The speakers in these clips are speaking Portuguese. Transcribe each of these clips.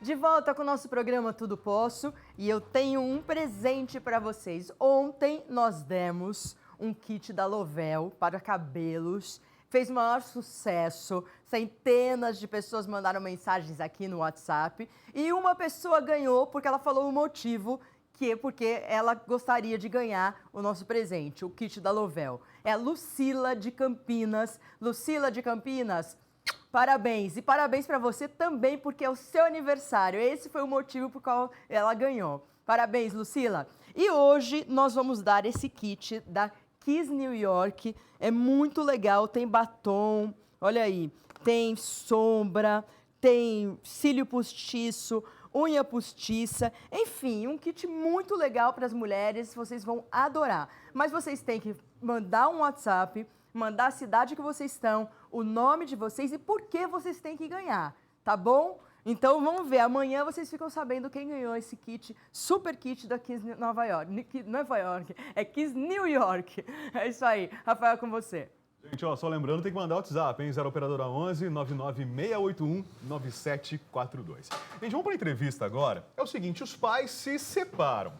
De volta com o nosso programa Tudo Posso e eu tenho um presente para vocês. Ontem nós demos um kit da Lovel para cabelos, fez o maior sucesso, centenas de pessoas mandaram mensagens aqui no WhatsApp e uma pessoa ganhou porque ela falou o motivo porque ela gostaria de ganhar o nosso presente, o kit da Lovel. É a Lucila de Campinas. Lucila de Campinas, parabéns! E parabéns para você também, porque é o seu aniversário. Esse foi o motivo por qual ela ganhou. Parabéns, Lucila! E hoje nós vamos dar esse kit da Kiss New York. É muito legal, tem batom, olha aí, tem sombra, tem cílio postiço, unha postiça, enfim, um kit muito legal para as mulheres, vocês vão adorar. Mas vocês têm que mandar um WhatsApp, mandar a cidade que vocês estão, o nome de vocês e por que vocês têm que ganhar, tá bom? Então vamos ver, amanhã vocês ficam sabendo quem ganhou esse kit, super kit da Kiss Nova York, Nova York, é Kiss New York. É isso aí, Rafael, com você. Gente, ó, só lembrando, tem que mandar o WhatsApp, hein? 0 operadora 11 99681 9742. Gente, vamos para a entrevista agora. É o seguinte, os pais se separam.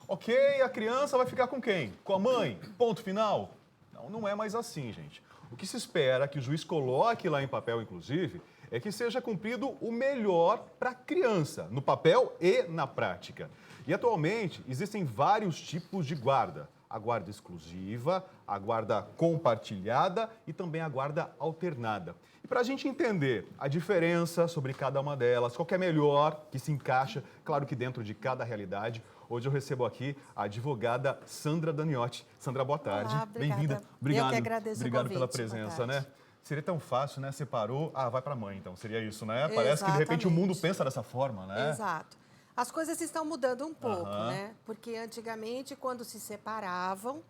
Ok, a criança vai ficar com quem? Com a mãe? Ponto final? Não, não é mais assim, gente. O que se espera que o juiz coloque lá em papel, inclusive, é que seja cumprido o melhor para a criança, no papel e na prática. E atualmente existem vários tipos de guarda. A guarda exclusiva, a guarda compartilhada e também a guarda alternada. E para a gente entender a diferença sobre cada uma delas, qual que é melhor, que se encaixa, claro que dentro de cada realidade, hoje eu recebo aqui a advogada Sandra Daniotti. Sandra, boa tarde. Bem-vinda. Obrigado. Eu que agradeço Obrigado o convite. pela presença, né? Seria tão fácil, né? Separou, vai para a mãe, então. Seria isso, né? Parece Exatamente. que, de repente, o mundo pensa dessa forma, né? Exato. As coisas estão mudando um pouco, né? Porque antigamente, quando se separavam,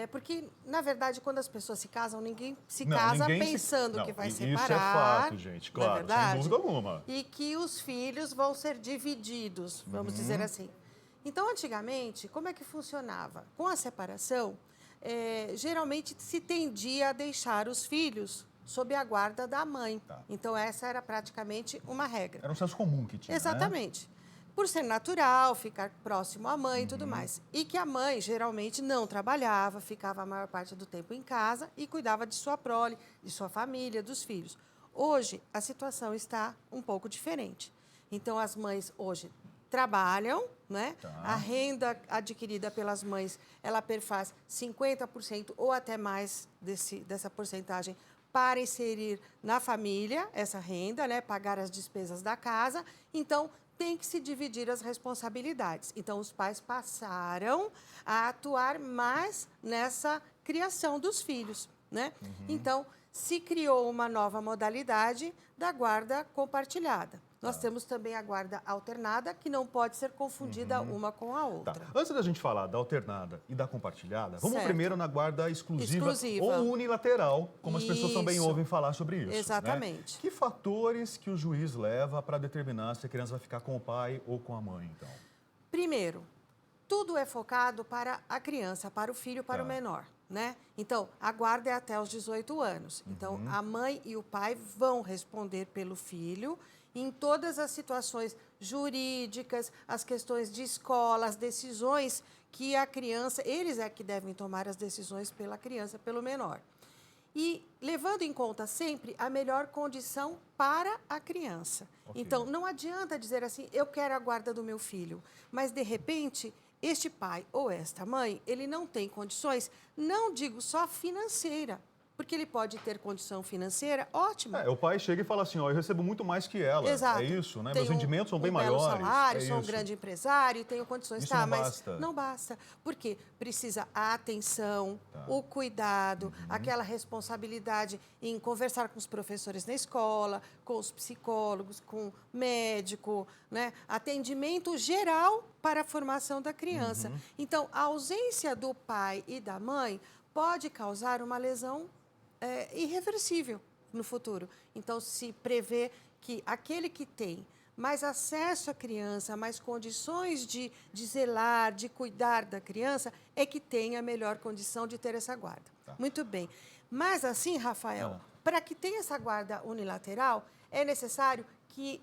porque, na verdade, quando as pessoas se casam, ninguém se casa pensando que vai separar. Isso é fato, gente, claro, sem dúvida alguma. E que os filhos vão ser divididos, vamos dizer assim. Então, antigamente, como é que funcionava? Com a separação, geralmente se tendia a deixar os filhos sob a guarda da mãe. Tá. Então, essa era praticamente uma regra. Era um senso comum que tinha, exatamente. Né? Por ser natural, ficar próximo à mãe e tudo mais. E que a mãe, geralmente, não trabalhava, ficava a maior parte do tempo em casa e cuidava de sua prole, de sua família, dos filhos. Hoje, a situação está um pouco diferente. Então, as mães hoje trabalham, né? Tá. A renda adquirida pelas mães, ela perfaz 50% ou até mais dessa porcentagem para inserir na família essa renda, né? Pagar as despesas da casa. Então, tem que se dividir as responsabilidades. Então, os pais passaram a atuar mais nessa criação dos filhos, né? Então, se criou uma nova modalidade da guarda compartilhada. Nós temos também a guarda alternada, que não pode ser confundida uma com a outra. Tá. Antes da gente falar da alternada e da compartilhada, vamos primeiro na guarda exclusiva ou unilateral, como as pessoas também ouvem falar sobre isso. Exatamente. Né? Que fatores que o juiz leva para determinar se a criança vai ficar com o pai ou com a mãe, então? Primeiro, tudo é focado para a criança, para o filho, para o menor, né? Então, a guarda é até os 18 anos. Então, a mãe e o pai vão responder pelo filho em todas as situações jurídicas, as questões de escola, as decisões que a criança, eles é que devem tomar as decisões pela criança, pelo menor. E levando em conta sempre a melhor condição para a criança. Okay. Então, não adianta dizer assim, eu quero a guarda do meu filho, mas de repente este pai ou esta mãe, ele não tem condições, não digo só financeira, porque ele pode ter condição financeira ótima. O pai chega e fala assim, eu recebo muito mais que ela. Exato. É isso, né? Meus rendimentos são bem maiores. Salário, sou um grande empresário, tenho condições. Isso não mas basta. Não basta. Porque precisa a atenção, o cuidado, aquela responsabilidade em conversar com os professores na escola, com os psicólogos, com o médico, né? Atendimento geral para a formação da criança. Então, a ausência do pai e da mãe pode causar uma lesão irreversível no futuro. Então, se prevê que aquele que tem mais acesso à criança, mais condições de zelar, de cuidar da criança, é que tem a melhor condição de ter essa guarda. Tá. Muito bem. Mas assim, Rafael, para que tenha essa guarda unilateral, é necessário que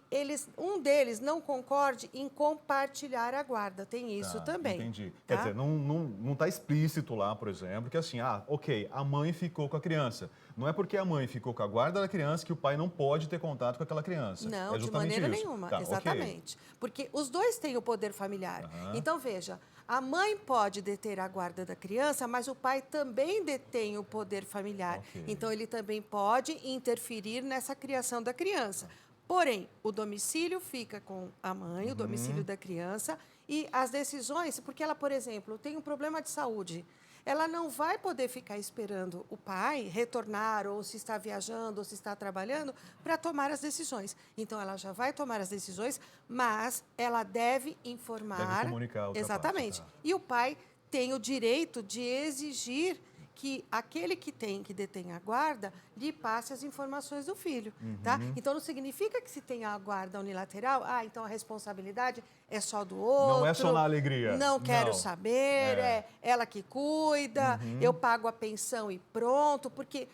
um deles não concorde em compartilhar a guarda. Tem isso também. Entendi. Tá? Quer dizer, não está explícito lá, por exemplo, que assim, ok, a mãe ficou com a criança. Não é porque a mãe ficou com a guarda da criança que o pai não pode ter contato com aquela criança. Não, é de justamente maneira isso. nenhuma. Tá, Exatamente. Porque os dois têm o poder familiar. Então, veja, a mãe pode deter a guarda da criança, mas o pai também detém o poder familiar. Ok. Então, ele também pode interferir nessa criação da criança. Porém, o domicílio fica com a mãe, o domicílio da criança, e as decisões, porque ela, por exemplo, tem um problema de saúde, ela não vai poder ficar esperando o pai retornar, ou se está viajando, ou se está trabalhando, para tomar as decisões. Então, ela já vai tomar as decisões, mas ela deve informar. Deve comunicar a outra Exatamente. parte, tá. E o pai tem o direito de exigir que aquele que detém a guarda lhe passe as informações do filho, tá? Então, não significa que se tem a guarda unilateral, então a responsabilidade é só do outro. Não é só na alegria. Não quero Não. saber, é ela que cuida, eu pago a pensão e pronto, porque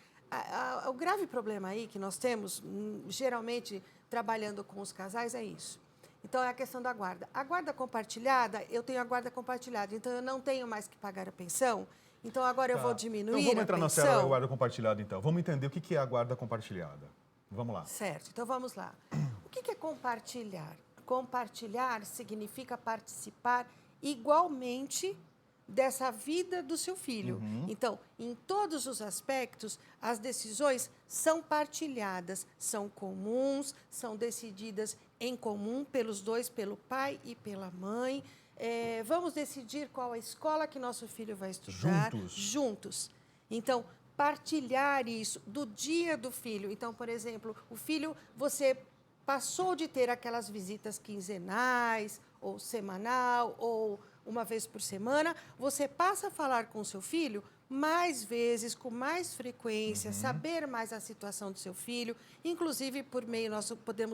o grave problema aí que nós temos, geralmente, trabalhando com os casais, é isso. Então, é a questão da guarda. A guarda compartilhada, eu tenho a guarda compartilhada, então eu não tenho mais que pagar a pensão. Então, agora eu vou diminuir Então, vamos entrar a na pensão. série da guarda compartilhada, então. Vamos entender o que é a guarda compartilhada. Vamos lá. Certo, então vamos lá. O que é compartilhar? Compartilhar significa participar igualmente dessa vida do seu filho. Então, em todos os aspectos, as decisões são partilhadas, são comuns, são decididas em comum pelos dois, pelo pai e pela mãe. Vamos decidir qual a escola que nosso filho vai estudar. Juntos. Então, partilhar isso do dia do filho. Então, por exemplo, o filho, você passou de ter aquelas visitas quinzenais, ou semanal, ou uma vez por semana, você passa a falar com o seu filho mais vezes, com mais frequência, saber mais a situação do seu filho, inclusive por meio, nós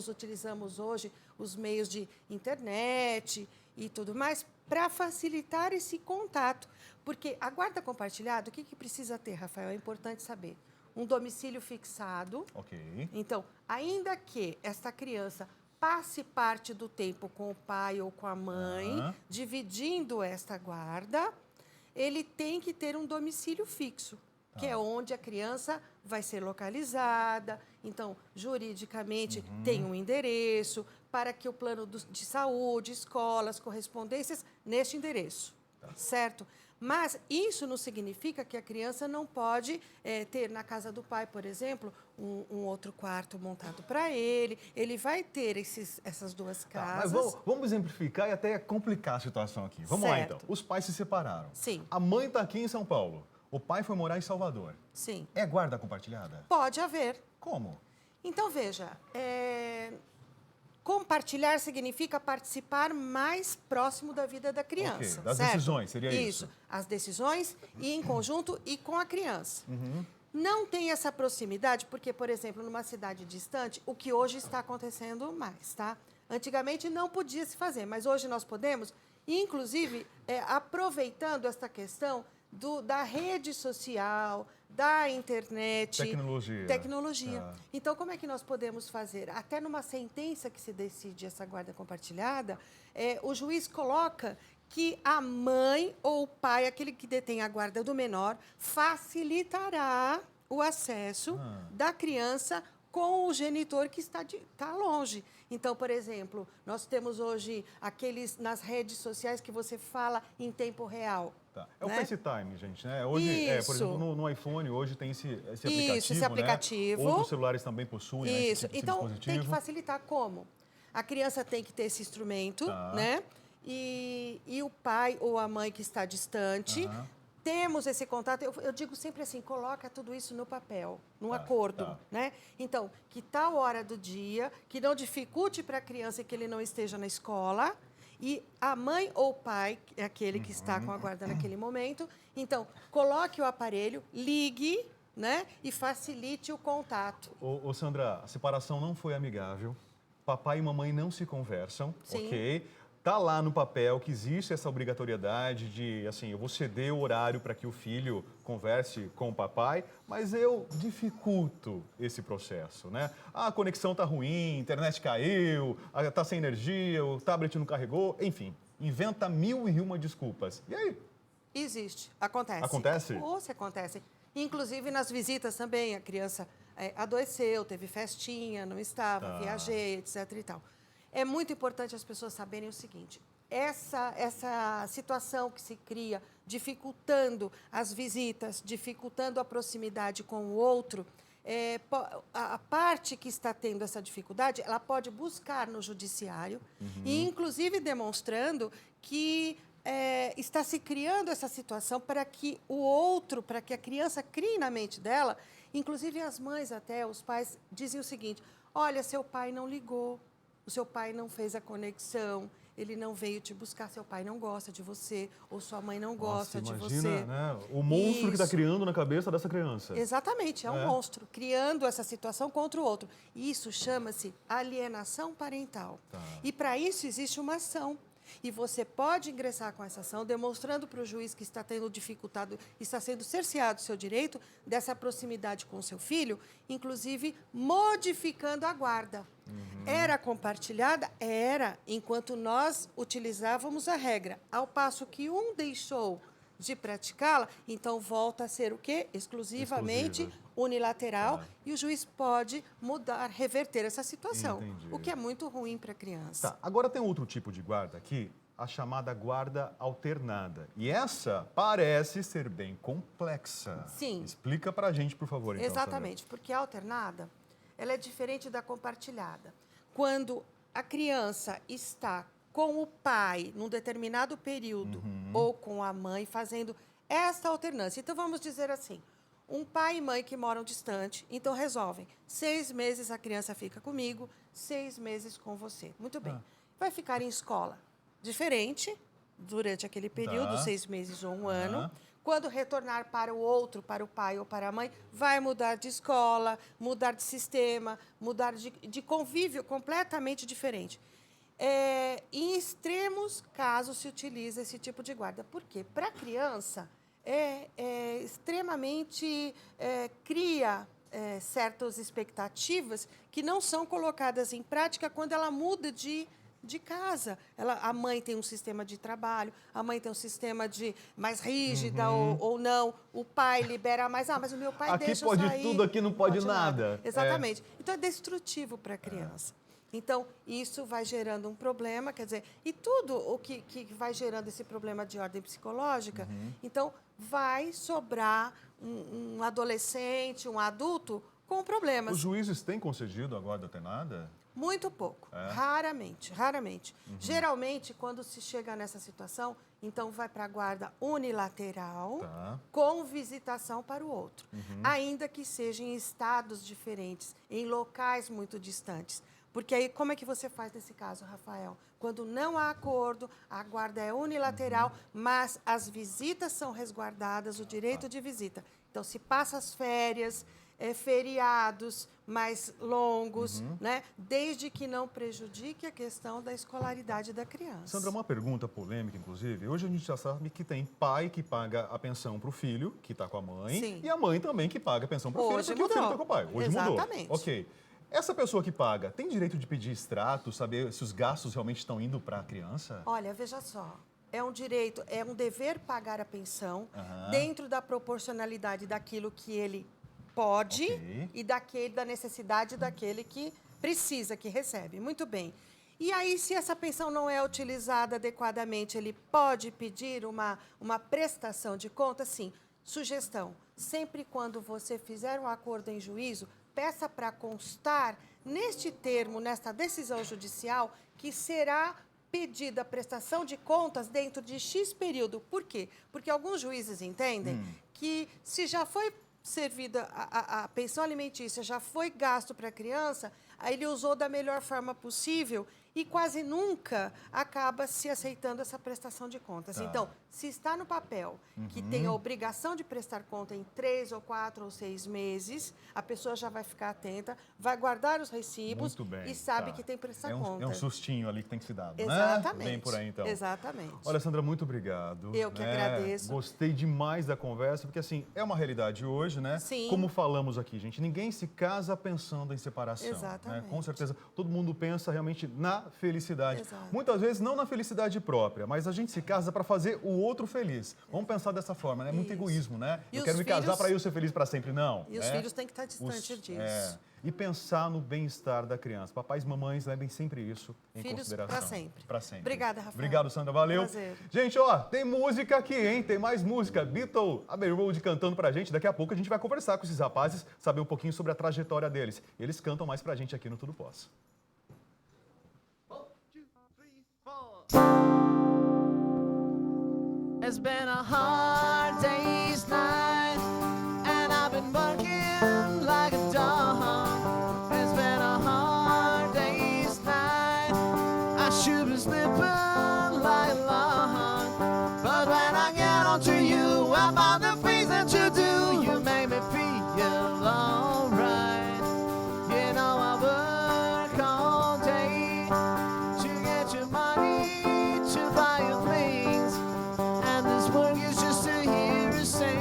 utilizamos hoje os meios de internet e tudo mais, para facilitar esse contato. Porque a guarda compartilhada, o que precisa ter, Rafael? É importante saber. Um domicílio fixado. Ok. Então, ainda que esta criança passe parte do tempo com o pai ou com a mãe, dividindo esta guarda, ele tem que ter um domicílio fixo, que é onde a criança vai ser localizada. Então, juridicamente, tem um endereço para que o plano de saúde, escolas, correspondências, neste endereço, certo? Mas isso não significa que a criança não pode ter na casa do pai, por exemplo, um outro quarto montado para ele. Ele vai ter essas duas casas. Mas vamos exemplificar e até complicar a situação aqui. Vamos lá, então. Os pais se separaram. Sim. A mãe está aqui em São Paulo. O pai foi morar em Salvador. Sim. É guarda compartilhada? Pode haver. Como? Então, veja, compartilhar significa participar mais próximo da vida da criança. Ok, das certo? decisões, seria isso? As decisões e em conjunto e com a criança. Não tem essa proximidade porque, por exemplo, numa cidade distante, o que hoje está acontecendo mais, tá? Antigamente não podia se fazer, mas hoje nós podemos, inclusive, aproveitando esta questão da rede social, da internet. Tecnologia. Tá. Então, como é que nós podemos fazer? Até numa sentença que se decide essa guarda compartilhada, o juiz coloca que a mãe ou o pai, aquele que detém a guarda do menor, facilitará o acesso da criança com o genitor que está longe. Então, por exemplo, nós temos hoje aqueles nas redes sociais que você fala em tempo real. Tá. É o FaceTime, gente, né? Hoje, por exemplo, no iPhone, hoje tem esse aplicativo, Isso, esse aplicativo. Né? Outros celulares também possuem, né, esse Então, dispositivo. tem que facilitar como? A criança tem que ter esse instrumento, né? E o pai ou a mãe que está distante, temos esse contato. Eu digo sempre assim, coloca tudo isso no papel, num acordo, né? Então, que tal hora do dia, que não dificulte para a criança que ele não esteja na escola, e a mãe ou o pai, é aquele que está com a guarda naquele momento, então, coloque o aparelho, ligue, né? E facilite o contato. Ô, Sandra, a separação não foi amigável. Papai e mamãe não se conversam, Sim. ok? tá lá no papel que existe essa obrigatoriedade de, assim, eu vou ceder o horário para que o filho converse com o papai, mas eu dificulto esse processo, né? Ah, a conexão tá ruim, a internet caiu, tá sem energia, o tablet não carregou, enfim, inventa 1001 desculpas. E aí? Existe, acontece. Acontece? Ou se acontece. Inclusive nas visitas também, a criança adoeceu, teve festinha, não estava, viajei, etc. e tal. É muito importante as pessoas saberem o seguinte: essa situação que se cria, dificultando as visitas, dificultando a proximidade com o outro, a parte que está tendo essa dificuldade, ela pode buscar no judiciário, e inclusive demonstrando que está se criando essa situação para que o outro, para que a criança crie na mente dela, inclusive as mães até, os pais, dizem o seguinte: olha, seu pai não ligou, o seu pai não fez a conexão, ele não veio te buscar, seu pai não gosta de você, ou sua mãe não gosta de você. Imagina, né? O monstro que está criando na cabeça dessa criança. Exatamente, é um monstro, criando essa situação contra o outro. Isso chama-se alienação parental. E para isso existe uma ação. E você pode ingressar com essa ação, demonstrando para o juiz que está tendo dificultado, está sendo cerceado o seu direito dessa proximidade com o seu filho, inclusive modificando a guarda. Era compartilhada? Era, enquanto nós utilizávamos a regra. Ao passo que um deixou de praticá-la, então volta a ser o quê? Exclusivamente unilateral, e o juiz pode mudar, reverter essa situação, o que é muito ruim para a criança. Tá, agora tem outro tipo de guarda aqui, a chamada guarda alternada. E essa parece ser bem complexa. Sim. Explica pra gente, por favor, então. Exatamente, porque a alternada, ela é diferente da compartilhada. Quando a criança está com o pai num determinado período ou com a mãe fazendo esta alternância. Então, vamos dizer assim, um pai e mãe que moram distante, então resolvem, 6 meses a criança fica comigo, 6 meses com você. Muito bem. Vai ficar em escola diferente durante aquele período, 6 meses ou um ano. Quando retornar para o outro, para o pai ou para a mãe, vai mudar de escola, mudar de sistema, mudar de convívio completamente diferente. Em extremos casos se utiliza esse tipo de guarda. Por quê? Para a criança, extremamente cria certas expectativas que não são colocadas em prática quando ela muda de casa. A mãe tem um sistema de trabalho, a mãe tem um sistema de mais rígida ou não. O pai libera mais. Ah, mas o meu pai aqui deixa pode sair. tudo, aqui não pode nada. Exatamente. Então, é destrutivo para a criança. Então, isso vai gerando um problema, quer dizer, e tudo o que vai gerando esse problema de ordem psicológica, então, vai sobrar um adolescente, um adulto com problemas. Os juízes têm concedido a guarda alternada? Muito pouco, raramente. Geralmente, quando se chega nessa situação, então vai para a guarda unilateral, com visitação para o outro, ainda que seja em estados diferentes, em locais muito distantes. Porque aí, como é que você faz nesse caso, Rafael? Quando não há acordo, a guarda é unilateral, mas as visitas são resguardadas, o direito de visita. Então, se passa as férias, feriados mais longos, né? Desde que não prejudique a questão da escolaridade da criança. Sandra, uma pergunta polêmica, inclusive. Hoje a gente já sabe que tem pai que paga a pensão para o filho, que está com a mãe, Sim. e a mãe também que paga a pensão para o filho, porque o filho está com o pai. Hoje Exatamente. mudou. Ok. Essa pessoa que paga tem direito de pedir extrato, saber se os gastos realmente estão indo para a criança? Olha, veja só. É um direito, é um dever pagar a pensão dentro da proporcionalidade daquilo que ele pode e da necessidade daquele que precisa, que recebe. Muito bem. E aí, se essa pensão não é utilizada adequadamente, ele pode pedir uma prestação de conta? Sim. Sugestão, sempre quando você fizer um acordo em juízo, peça para constar neste termo, nesta decisão judicial, que será pedida a prestação de contas dentro de X período. Por quê? Porque alguns juízes entendem que se já foi servida a pensão alimentícia, já foi gasto para a criança, ele usou da melhor forma possível e quase nunca acaba se aceitando essa prestação de contas. Tá. Então, se está no papel que tem a obrigação de prestar conta em 3 ou 4 ou 6 meses, a pessoa já vai ficar atenta, vai guardar os recibos Muito bem, e sabe tá. que tem que prestar É conta. um sustinho ali que tem que se dar, né? Exatamente. Bem por aí, então. Exatamente. Olha, Sandra, muito obrigado. Eu que agradeço. Gostei demais da conversa, porque assim, é uma realidade hoje, né? Sim. Como falamos aqui, gente, ninguém se casa pensando em separação. Exatamente. Né? Com certeza, todo mundo pensa realmente na felicidade. Exato. Muitas vezes não na felicidade própria, mas a gente se casa para fazer o outro feliz. Vamos pensar dessa forma, né? Muito Isso. egoísmo, né? E eu os quero me casar filhos- para eu ser feliz para sempre. Não. E os né? filhos têm que estar distantes disso. E pensar no bem-estar da criança. Papais e mamães levem sempre isso em Filhos consideração. pra sempre. Pra sempre. Obrigada, Rafael. Obrigado, Sandra. Valeu. Prazer. Gente, ó, tem música aqui, hein? Tem mais música. Beatle, Abbey Road cantando pra gente. Daqui a pouco a gente vai conversar com esses rapazes, saber um pouquinho sobre a trajetória deles. Eles cantam mais pra gente aqui no Tudo Posso. It's been a hard day's night, and I've been working like a dog. It's been a hard day's night, I should be sleeping like a log. But when I get on to you about the things that you do, you make me feel alright. You know I work all day to get your money to buy your things. And this work is just to hear you say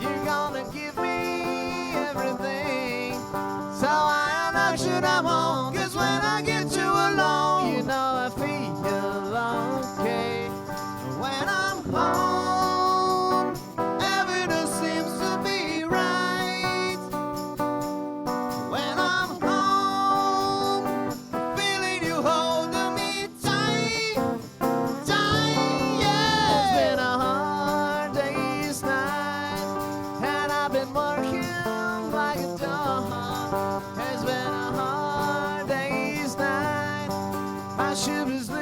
you're gonna give me everything. So I am not sure I'm on, 'cause when I get you alone, you know I feel okay. When I'm home, everything seems to be right. When I'm home, feeling you holding me tight. It's been a hard day's night, and I've been working like a dog. It's been a hard day's night, I should be sleeping